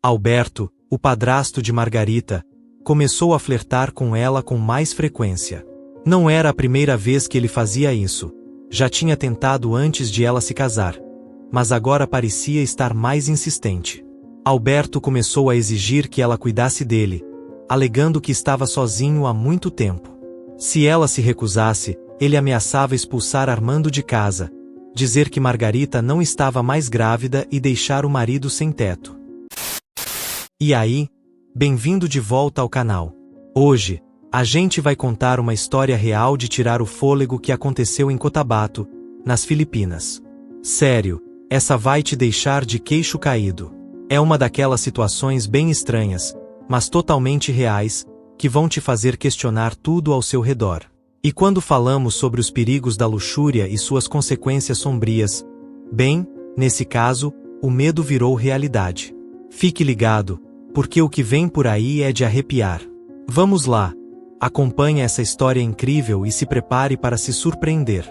Alberto, o padrasto de Margarita, começou a flertar com ela com mais frequência. Não era a primeira vez que ele fazia isso. Já tinha tentado antes de ela se casar, mas agora parecia estar mais insistente. Alberto começou a exigir que ela cuidasse dele, alegando que estava sozinho há muito tempo. Se ela se recusasse, ele ameaçava expulsar Armando de casa, dizer que Margarita não estava mais grávida e deixar o marido sem teto. E aí, bem-vindo de volta ao canal. Hoje, a gente vai contar uma história real de tirar o fôlego que aconteceu em Cotabato, nas Filipinas. Sério, essa vai te deixar de queixo caído. É uma daquelas situações bem estranhas, mas totalmente reais, que vão te fazer questionar tudo ao seu redor. E quando falamos sobre os perigos da luxúria e suas consequências sombrias, bem, nesse caso, o medo virou realidade. Fique ligado, porque o que vem por aí é de arrepiar. Vamos lá, acompanhe essa história incrível e se prepare para se surpreender.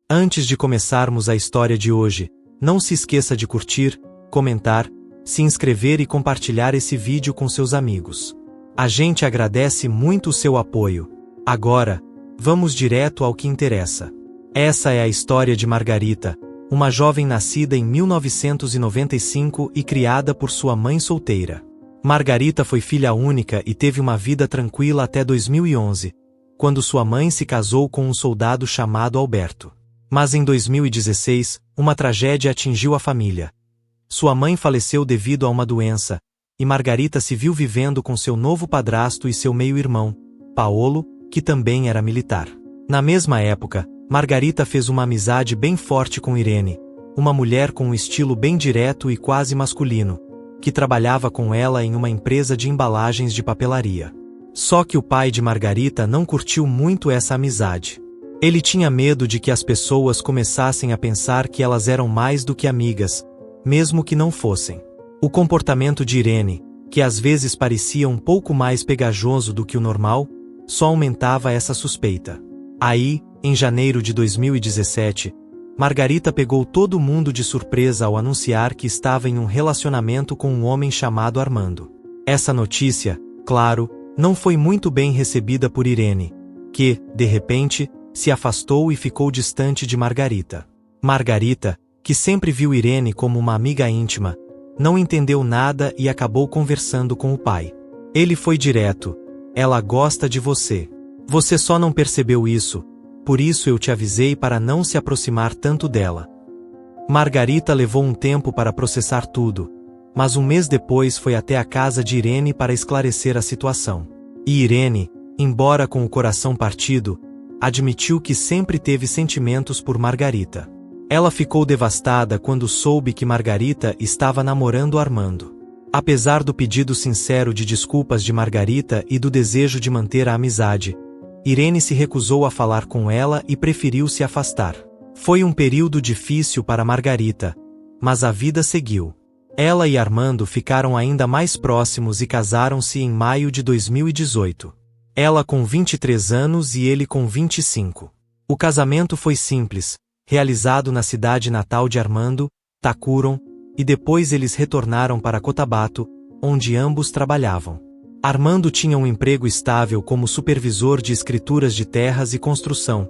Antes de começarmos a história de hoje, não se esqueça de curtir, comentar, se inscrever e compartilhar esse vídeo com seus amigos. A gente agradece muito o seu apoio. Agora, vamos direto ao que interessa. Essa é a história de Margarita, uma jovem nascida em 1995 e criada por sua mãe solteira. Margarita foi filha única e teve uma vida tranquila até 2011, quando sua mãe se casou com um soldado chamado Alberto. Mas em 2016, uma tragédia atingiu a família. Sua mãe faleceu devido a uma doença, e Margarita se viu vivendo com seu novo padrasto e seu meio-irmão, Paolo, que também era militar. Na mesma época, Margarita fez uma amizade bem forte com Irene, uma mulher com um estilo bem direto e quase masculino, que trabalhava com ela em uma empresa de embalagens de papelaria. Só que o pai de Margarita não curtiu muito essa amizade. Ele tinha medo de que as pessoas começassem a pensar que elas eram mais do que amigas, mesmo que não fossem. O comportamento de Irene, que às vezes parecia um pouco mais pegajoso do que o normal, só aumentava essa suspeita. Aí, em janeiro de 2017, Margarita pegou todo mundo de surpresa ao anunciar que estava em um relacionamento com um homem chamado Armando. Essa notícia, claro, não foi muito bem recebida por Irene, que, de repente, se afastou e ficou distante de Margarita. Margarita, que sempre viu Irene como uma amiga íntima, não entendeu nada e acabou conversando com o pai. Ele foi direto: "Ela gosta de você. Você só não percebeu isso, por isso eu te avisei para não se aproximar tanto dela." Margarita levou um tempo para processar tudo, mas um mês depois foi até a casa de Irene para esclarecer a situação. E Irene, embora com o coração partido, admitiu que sempre teve sentimentos por Margarita. Ela ficou devastada quando soube que Margarita estava namorando Armando. Apesar do pedido sincero de desculpas de Margarita e do desejo de manter a amizade, Irene se recusou a falar com ela e preferiu se afastar. Foi um período difícil para Margarita, mas a vida seguiu. Ela e Armando ficaram ainda mais próximos e casaram-se em maio de 2018. Ela com 23 anos e ele com 25. O casamento foi simples, realizado na cidade natal de Armando, Tacuron, e depois eles retornaram para Cotabato, onde ambos trabalhavam. Armando tinha um emprego estável como supervisor de escrituras de terras e construção,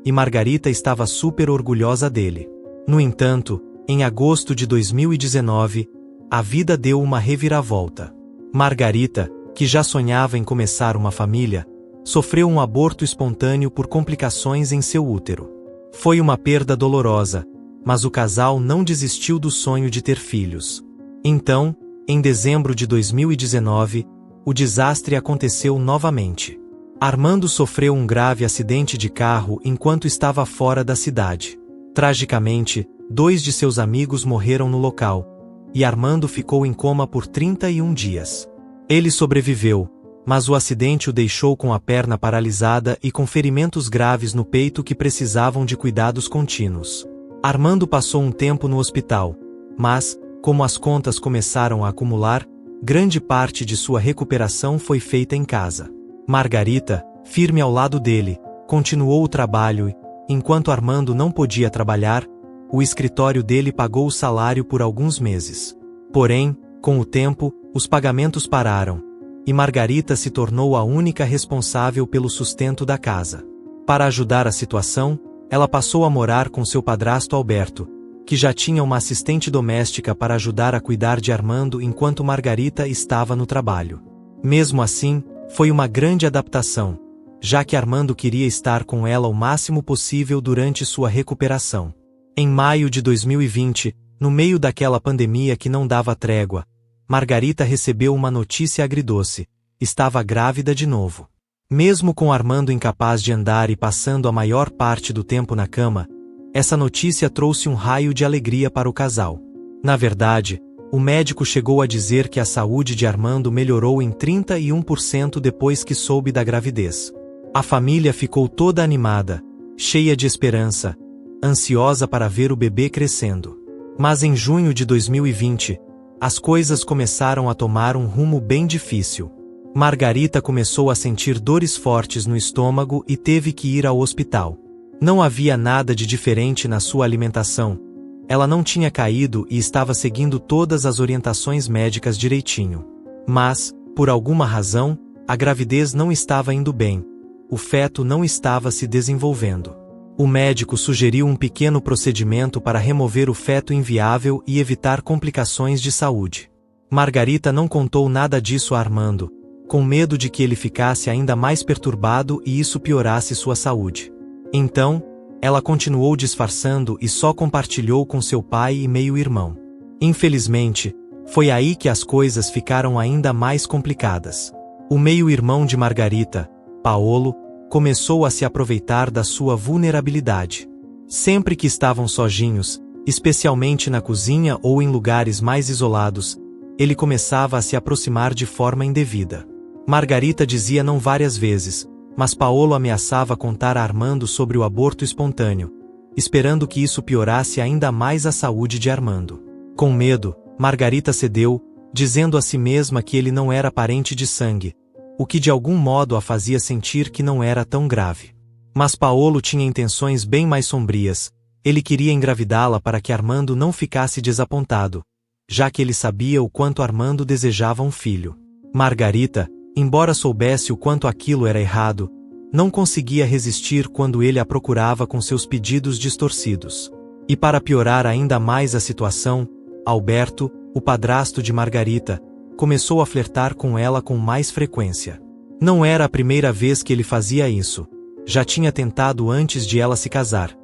e Margarita estava super orgulhosa dele. No entanto, em agosto de 2019, a vida deu uma reviravolta. Margarita, que já sonhava em começar uma família, sofreu um aborto espontâneo por complicações em seu útero. Foi uma perda dolorosa, mas o casal não desistiu do sonho de ter filhos. Então, em dezembro de 2019, o desastre aconteceu novamente. Armando sofreu um grave acidente de carro enquanto estava fora da cidade. Tragicamente, 2 de seus amigos morreram no local, e Armando ficou em coma por 31 dias. Ele sobreviveu, mas o acidente o deixou com a perna paralisada e com ferimentos graves no peito que precisavam de cuidados contínuos. Armando passou um tempo no hospital, mas, como as contas começaram a acumular, grande parte de sua recuperação foi feita em casa. Margarita, firme ao lado dele, continuou o trabalho e, enquanto Armando não podia trabalhar, o escritório dele pagou o salário por alguns meses. Porém, com o tempo, os pagamentos pararam, e Margarita se tornou a única responsável pelo sustento da casa. Para ajudar a situação, ela passou a morar com seu padrasto Alberto, que já tinha uma assistente doméstica para ajudar a cuidar de Armando enquanto Margarita estava no trabalho. Mesmo assim, foi uma grande adaptação, já que Armando queria estar com ela o máximo possível durante sua recuperação. Em maio de 2020, no meio daquela pandemia que não dava trégua, Margarita recebeu uma notícia agridoce: estava grávida de novo. Mesmo com Armando incapaz de andar e passando a maior parte do tempo na cama, essa notícia trouxe um raio de alegria para o casal. Na verdade, o médico chegou a dizer que a saúde de Armando melhorou em 31% depois que soube da gravidez. A família ficou toda animada, cheia de esperança, ansiosa para ver o bebê crescendo. Mas em junho de 2020, as coisas começaram a tomar um rumo bem difícil. Margarita começou a sentir dores fortes no estômago e teve que ir ao hospital. Não havia nada de diferente na sua alimentação. Ela não tinha caído e estava seguindo todas as orientações médicas direitinho. Mas, por alguma razão, a gravidez não estava indo bem. O feto não estava se desenvolvendo. O médico sugeriu um pequeno procedimento para remover o feto inviável e evitar complicações de saúde. Margarita não contou nada disso a Armando, com medo de que ele ficasse ainda mais perturbado e isso piorasse sua saúde. Então, ela continuou disfarçando e só compartilhou com seu pai e meio-irmão. Infelizmente, foi aí que as coisas ficaram ainda mais complicadas. O meio-irmão de Margarita, Paolo, começou a se aproveitar da sua vulnerabilidade. Sempre que estavam sozinhos, especialmente na cozinha ou em lugares mais isolados, ele começava a se aproximar de forma indevida. Margarita dizia não várias vezes, mas Paolo ameaçava contar a Armando sobre o aborto espontâneo, esperando que isso piorasse ainda mais a saúde de Armando. Com medo, Margarita cedeu, dizendo a si mesma que ele não era parente de sangue, o que de algum modo a fazia sentir que não era tão grave. Mas Paolo tinha intenções bem mais sombrias. Ele queria engravidá-la para que Armando não ficasse desapontado, já que ele sabia o quanto Armando desejava um filho. Margarita, embora soubesse o quanto aquilo era errado, não conseguia resistir quando ele a procurava com seus pedidos distorcidos. E para piorar ainda mais a situação, Alberto, o padrasto de Margarita, começou a flertar com ela com mais frequência. Não era a primeira vez que ele fazia isso. Já tinha tentado antes de ela se casar,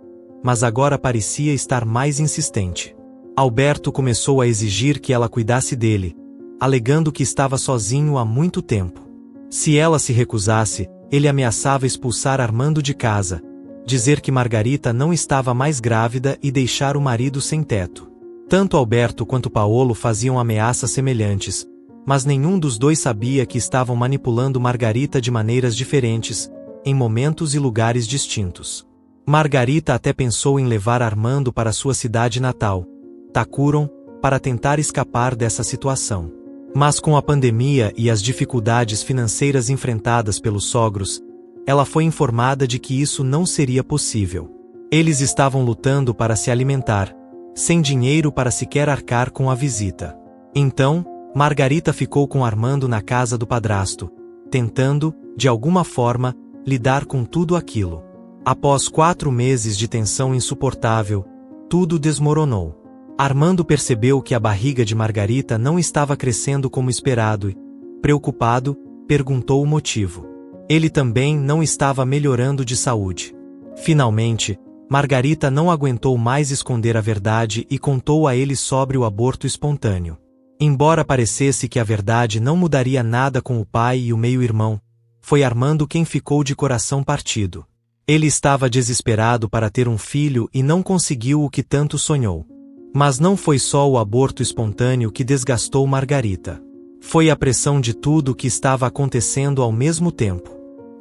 mas agora parecia estar mais insistente. Alberto começou a exigir que ela cuidasse dele, alegando que estava sozinho há muito tempo. Se ela se recusasse, ele ameaçava expulsar Armando de casa, dizer que Margarita não estava mais grávida e deixar o marido sem teto. Tanto Alberto quanto Paolo faziam ameaças semelhantes, mas nenhum dos dois sabia que estavam manipulando Margarita de maneiras diferentes, em momentos e lugares distintos. Margarita até pensou em levar Armando para sua cidade natal, Tacuron, para tentar escapar dessa situação. Mas com a pandemia e as dificuldades financeiras enfrentadas pelos sogros, ela foi informada de que isso não seria possível. Eles estavam lutando para se alimentar, sem dinheiro para sequer arcar com a visita. Então, Margarita ficou com Armando na casa do padrasto, tentando, de alguma forma, lidar com tudo aquilo. Após 4 meses de tensão insuportável, tudo desmoronou. Armando percebeu que a barriga de Margarita não estava crescendo como esperado e, preocupado, perguntou o motivo. Ele também não estava melhorando de saúde. Finalmente, Margarita não aguentou mais esconder a verdade e contou a ele sobre o aborto espontâneo. Embora parecesse que a verdade não mudaria nada com o pai e o meio-irmão, foi Armando quem ficou de coração partido. Ele estava desesperado para ter um filho e não conseguiu o que tanto sonhou. Mas não foi só o aborto espontâneo que desgastou Margarita. Foi a pressão de tudo que estava acontecendo ao mesmo tempo.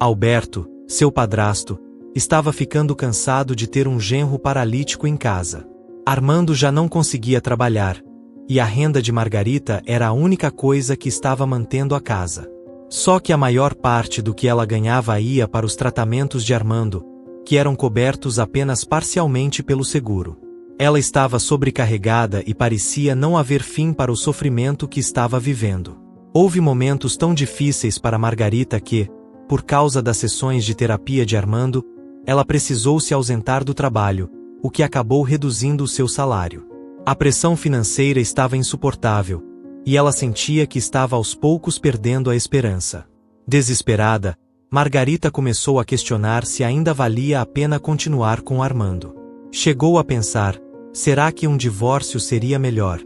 Alberto, seu padrasto, estava ficando cansado de ter um genro paralítico em casa. Armando já não conseguia trabalhar, e a renda de Margarita era a única coisa que estava mantendo a casa. Só que a maior parte do que ela ganhava ia para os tratamentos de Armando, que eram cobertos apenas parcialmente pelo seguro. Ela estava sobrecarregada e parecia não haver fim para o sofrimento que estava vivendo. Houve momentos tão difíceis para Margarita que, por causa das sessões de terapia de Armando, ela precisou se ausentar do trabalho, o que acabou reduzindo o seu salário. A pressão financeira estava insuportável, e ela sentia que estava aos poucos perdendo a esperança. Desesperada, Margarita começou a questionar se ainda valia a pena continuar com Armando. Chegou a pensar, será que um divórcio seria melhor?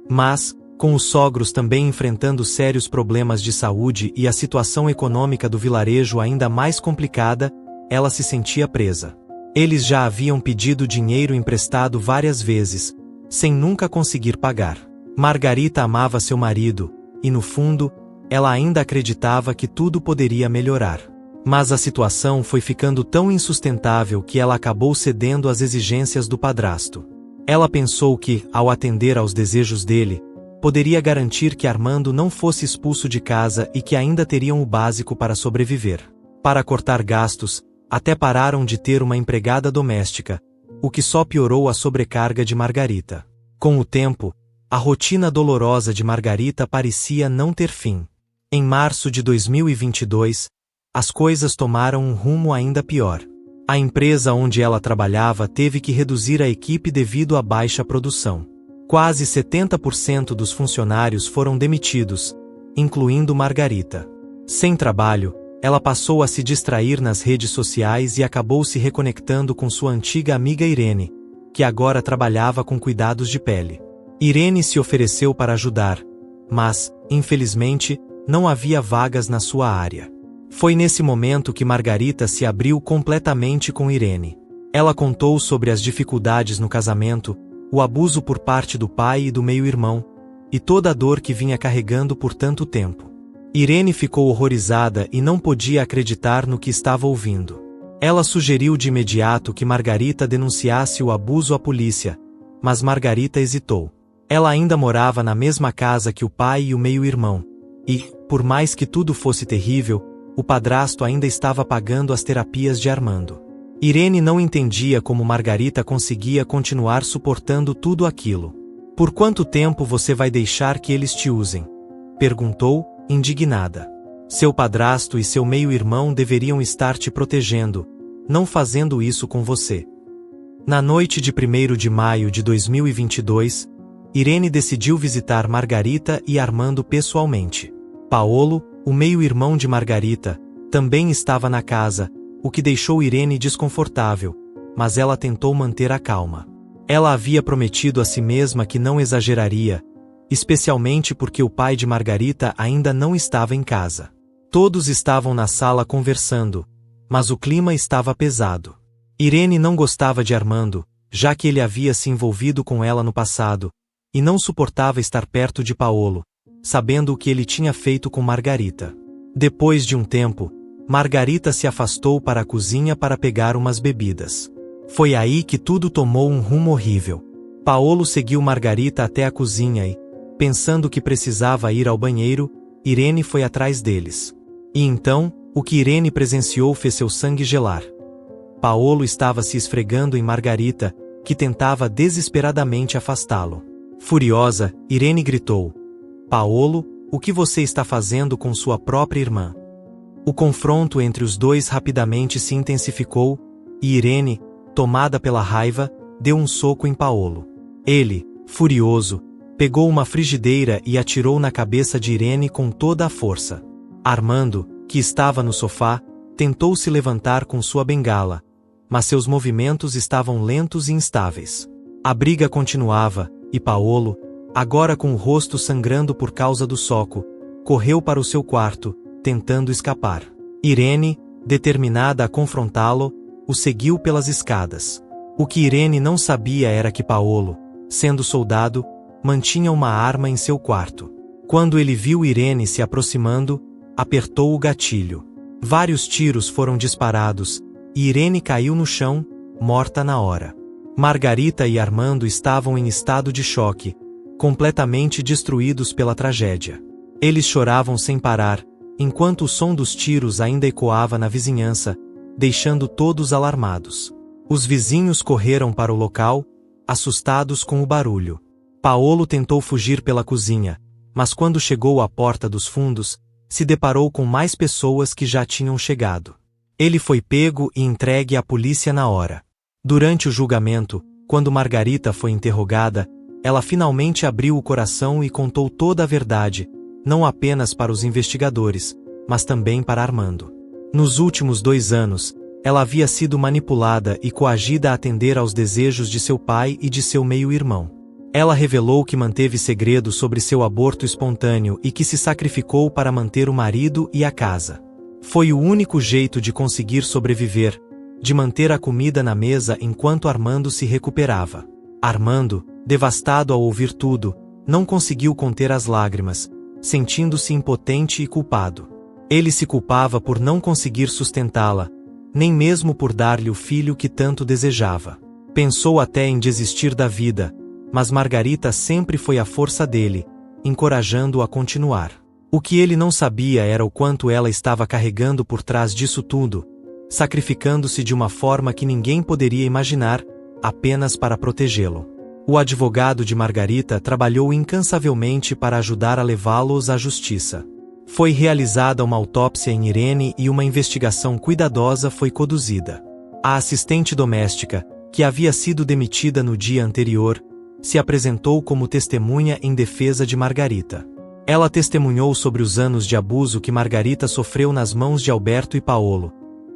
Mas, com os sogros também enfrentando sérios problemas de saúde e a situação econômica do vilarejo ainda mais complicada, ela se sentia presa. Eles já haviam pedido dinheiro emprestado várias vezes, sem nunca conseguir pagar. Margarita amava seu marido, e no fundo, ela ainda acreditava que tudo poderia melhorar. Mas a situação foi ficando tão insustentável que ela acabou cedendo às exigências do padrasto. Ela pensou que, ao atender aos desejos dele, poderia garantir que Armando não fosse expulso de casa e que ainda teriam o básico para sobreviver. Para cortar gastos, até pararam de ter uma empregada doméstica, o que só piorou a sobrecarga de Margarita. Com o tempo, a rotina dolorosa de Margarita parecia não ter fim. Em março de 2022, as coisas tomaram um rumo ainda pior. A empresa onde ela trabalhava teve que reduzir a equipe devido à baixa produção. Quase 70% dos funcionários foram demitidos, incluindo Margarita. Sem trabalho, ela passou a se distrair nas redes sociais e acabou se reconectando com sua antiga amiga Irene, que agora trabalhava com cuidados de pele. Irene se ofereceu para ajudar, mas, infelizmente, não havia vagas na sua área. Foi nesse momento que Margarita se abriu completamente com Irene. Ela contou sobre as dificuldades no casamento, o abuso por parte do pai e do meio-irmão, e toda a dor que vinha carregando por tanto tempo. Irene ficou horrorizada e não podia acreditar no que estava ouvindo. Ela sugeriu de imediato que Margarita denunciasse o abuso à polícia, mas Margarita hesitou. Ela ainda morava na mesma casa que o pai e o meio-irmão, e, por mais que tudo fosse terrível, o padrasto ainda estava pagando as terapias de Armando. Irene não entendia como Margarita conseguia continuar suportando tudo aquilo. "Por quanto tempo você vai deixar que eles te usem?" perguntou, indignada. "Seu padrasto e seu meio-irmão deveriam estar te protegendo, não fazendo isso com você." Na noite de 1º de maio de 2022, Irene decidiu visitar Margarita e Armando pessoalmente. Paolo, o meio-irmão de Margarita, também estava na casa, o que deixou Irene desconfortável, mas ela tentou manter a calma. Ela havia prometido a si mesma que não exageraria, especialmente porque o pai de Margarita ainda não estava em casa. Todos estavam na sala conversando, mas o clima estava pesado. Irene não gostava de Armando, já que ele havia se envolvido com ela no passado, e não suportava estar perto de Paolo, sabendo o que ele tinha feito com Margarita. Depois de um tempo, Margarita se afastou para a cozinha para pegar umas bebidas. Foi aí que tudo tomou um rumo horrível. Paolo seguiu Margarita até a cozinha e, pensando que precisava ir ao banheiro, Irene foi atrás deles. E então, o que Irene presenciou fez seu sangue gelar. Paolo estava se esfregando em Margarita, que tentava desesperadamente afastá-lo. Furiosa, Irene gritou: "Paolo, o que você está fazendo com sua própria irmã?" O confronto entre os dois rapidamente se intensificou, e Irene, tomada pela raiva, deu um soco em Paolo. Ele, furioso, pegou uma frigideira e atirou na cabeça de Irene com toda a força. Armando, que estava no sofá, tentou se levantar com sua bengala, mas seus movimentos estavam lentos e instáveis. A briga continuava, e Paolo, agora com o rosto sangrando por causa do soco, correu para o seu quarto, tentando escapar. Irene, determinada a confrontá-lo, o seguiu pelas escadas. O que Irene não sabia era que Paolo, sendo soldado, mantinha uma arma em seu quarto. Quando ele viu Irene se aproximando, apertou o gatilho. Vários tiros foram disparados, e Irene caiu no chão, morta na hora. Margarita e Armando estavam em estado de choque, completamente destruídos pela tragédia. Eles choravam sem parar, enquanto o som dos tiros ainda ecoava na vizinhança, deixando todos alarmados. Os vizinhos correram para o local, assustados com o barulho. Paolo tentou fugir pela cozinha, mas quando chegou à porta dos fundos, se deparou com mais pessoas que já tinham chegado. Ele foi pego e entregue à polícia na hora. Durante o julgamento, quando Margarita foi interrogada, ela finalmente abriu o coração e contou toda a verdade, não apenas para os investigadores, mas também para Armando. Nos últimos 2 anos, ela havia sido manipulada e coagida a atender aos desejos de seu pai e de seu meio-irmão. Ela revelou que manteve segredo sobre seu aborto espontâneo e que se sacrificou para manter o marido e a casa. Foi o único jeito de conseguir sobreviver, de manter a comida na mesa enquanto Armando se recuperava. Armando, devastado ao ouvir tudo, não conseguiu conter as lágrimas, sentindo-se impotente e culpado. Ele se culpava por não conseguir sustentá-la, nem mesmo por dar-lhe o filho que tanto desejava. Pensou até em desistir da vida, mas Margarita sempre foi a força dele, encorajando-o a continuar. O que ele não sabia era o quanto ela estava carregando por trás disso tudo, sacrificando-se de uma forma que ninguém poderia imaginar, apenas para protegê-lo. O advogado de Margarita trabalhou incansavelmente para ajudar a levá-los à justiça. Foi realizada uma autópsia em Irene e uma investigação cuidadosa foi conduzida. A assistente doméstica, que havia sido demitida no dia anterior, se apresentou como testemunha em defesa de Margarita. Ela testemunhou sobre os anos de abuso que Margarita sofreu nas mãos de Alberto e Paolo,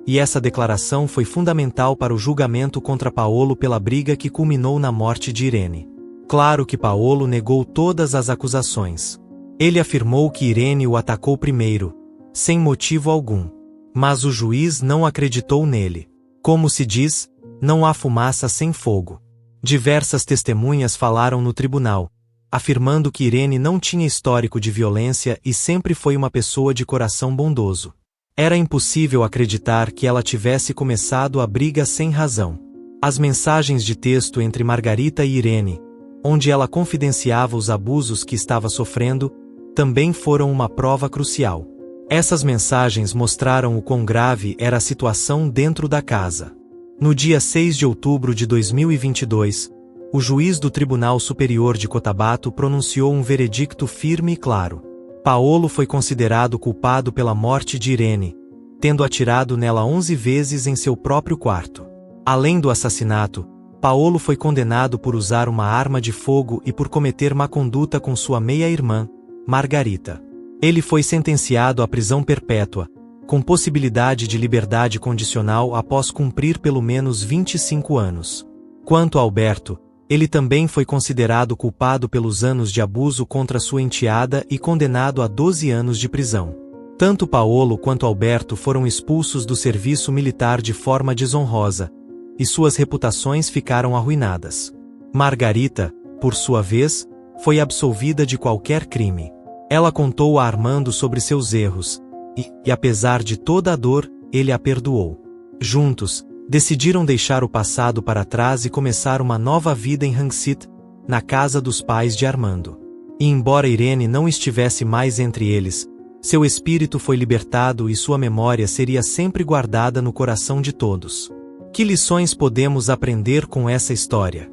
e essa declaração foi fundamental para o julgamento contra Paolo pela briga que culminou na morte de Irene. Claro que Paolo negou todas as acusações. Ele afirmou que Irene o atacou primeiro, sem motivo algum. Mas o juiz não acreditou nele. Como se diz, não há fumaça sem fogo. Diversas testemunhas falaram no tribunal, afirmando que Irene não tinha histórico de violência e sempre foi uma pessoa de coração bondoso. Era impossível acreditar que ela tivesse começado a briga sem razão. As mensagens de texto entre Margarita e Irene, onde ela confidenciava os abusos que estava sofrendo, também foram uma prova crucial. Essas mensagens mostraram o quão grave era a situação dentro da casa. No dia 6 de outubro de 2022, o juiz do Tribunal Superior de Cotabato pronunciou um veredicto firme e claro. Paolo foi considerado culpado pela morte de Irene, tendo atirado nela 11 vezes em seu próprio quarto. Além do assassinato, Paolo foi condenado por usar uma arma de fogo e por cometer má conduta com sua meia-irmã, Margarita. Ele foi sentenciado à prisão perpétua, com possibilidade de liberdade condicional após cumprir pelo menos 25 anos. Quanto a Alberto, ele também foi considerado culpado pelos anos de abuso contra sua enteada e condenado a 12 anos de prisão. Tanto Paolo quanto Alberto foram expulsos do serviço militar de forma desonrosa, e suas reputações ficaram arruinadas. Margarita, por sua vez, foi absolvida de qualquer crime. Ela contou a Armando sobre seus erros, e apesar de toda a dor, ele a perdoou. Juntos, decidiram deixar o passado para trás e começar uma nova vida em Rangsit, na casa dos pais de Armando. E embora Irene não estivesse mais entre eles, seu espírito foi libertado e sua memória seria sempre guardada no coração de todos. Que lições podemos aprender com essa história?